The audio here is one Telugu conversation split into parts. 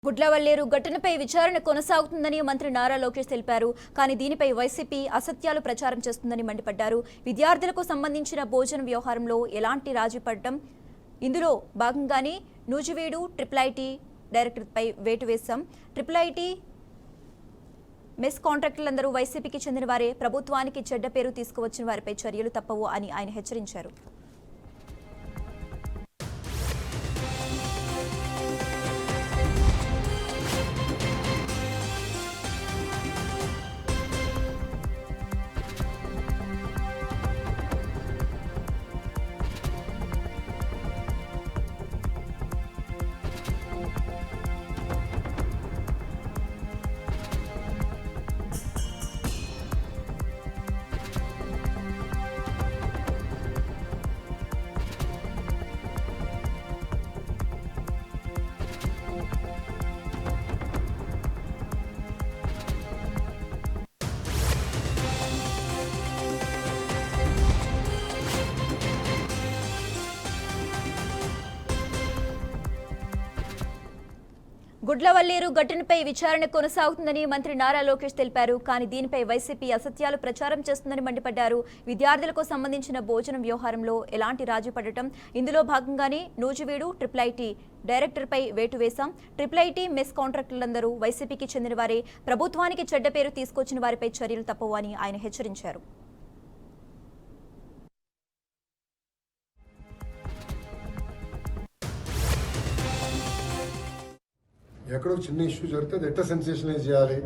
గుడ్లవల్లేరు ఘటనపై విచారణ కొనసాగుతుందని మంత్రి నారా లోకేష్ తెలిపారు. కానీ దీనిపై వైసీపీ అసత్యాలు ప్రచారం చేస్తుందని మండిపడ్డారు. విద్యార్థులకు సంబంధించిన భోజన వ్యవహారంలో ఎలాంటి రాజీ పడటం, ఇందులో భాగంగానే నూజివీడు ఐఐటి డైరెక్టర్పై వేటు వేశాం. ఐఐటి మెస్ కాంట్రాక్టర్లందరూ వైసీపీకి చెందిన వారే, ప్రభుత్వానికి చెడ్డ పేరు తీసుకువచ్చిన వారిపై చర్యలు తప్పవు అని ఆయన హెచ్చరించారు. గుడ్లవల్లేరు ఘటనపై విచారణ కొనసాగుతుందని మంత్రి నారా లోకేష్ తెలిపారు. కానీ దీనిపై వైసీపీ అసత్యాలు ప్రచారం చేస్తుందని మండిపడ్డారు. విద్యార్థులకు సంబంధించిన భోజనం వ్యవహారంలో ఎలాంటి రాజీ పడటం, ఇందులో భాగంగానే నూజివీడు ఐఐటి డైరెక్టర్పై వేటు వేశాం. ఐఐటి మెస్ కాంట్రాక్టర్లందరూ వైసీపీకి చెందిన వారే, ప్రభుత్వానికి చెడ్డ పేరు తీసుకొచ్చిన వారిపై చర్యలు తప్పవు అని ఆయన హెచ్చరించారు. ఎక్కడో చిన్న ఇష్యూ జరిగితే అది ఎట్లా సెన్సేషనలైజ్ చేయాలి.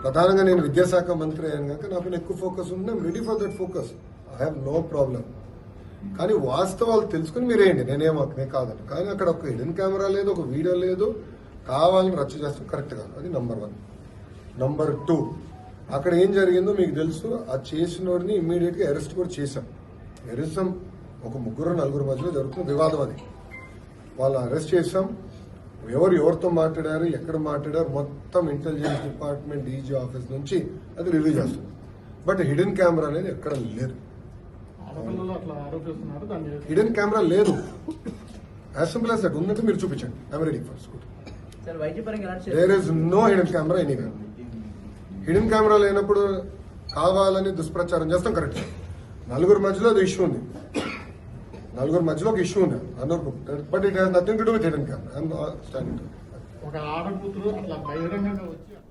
ప్రధానంగా నేను విద్యాశాఖ మంత్రి అయ్యాను కనుక నాకు ఎక్కువ ఫోకస్ ఉంది. I'm ready for that focus. I have no problem. కానీ వాస్తవాలు తెలుసుకుని మీరేయండి, నేను కాదండి. కానీ అక్కడ ఒక హిడెన్ కెమెరా లేదు, ఒక వీడియో లేదు, కావాలని రచ్చ చేస్తాం కరెక్ట్ కాదు. అది నంబర్ 1. నంబర్ 2, అక్కడ ఏం జరిగిందో మీకు తెలుసు. ఆ చేసినోడిని ఇమ్మీడియట్ గా అరెస్ట్ కూడా చేశాం. అరెస్ట్ ఒక 3-4 మధ్యలో జరుగుతున్న వివాదం అది. వాళ్ళని అరెస్ట్ చేశాం. ఎవరితో మాట్లాడారు, ఎక్కడ మాట్లాడారు, మొత్తం ఇంటెలిజెన్స్ డిపార్ట్మెంట్ డీజీ ఆఫీస్ నుంచి అది రివ్యూ చేస్తుంది. బట్ హిడెన్ కెమెరా అనేది ఎక్కడ లేదు. హిడెన్ కెమెరా లేదు. As simple as that. ఉన్నట్టు మీరు చూపించండి. I'm ready for shoot. There is no hidden camera anywhere. Hidden camera లేనప్పుడు కావాలని దుష్ప్రచారం చేస్తాం కరెక్ట్. 4 మధ్యలో అది ఇష్యూ ఉంది. 4 మధ్యలో ఒక ఇష్యూ ఉంది. But it has nothing to do with hidden camera. I'm standing. ఒక ఆడకూతురు అట్లా బహిరంగంగా వచ్చి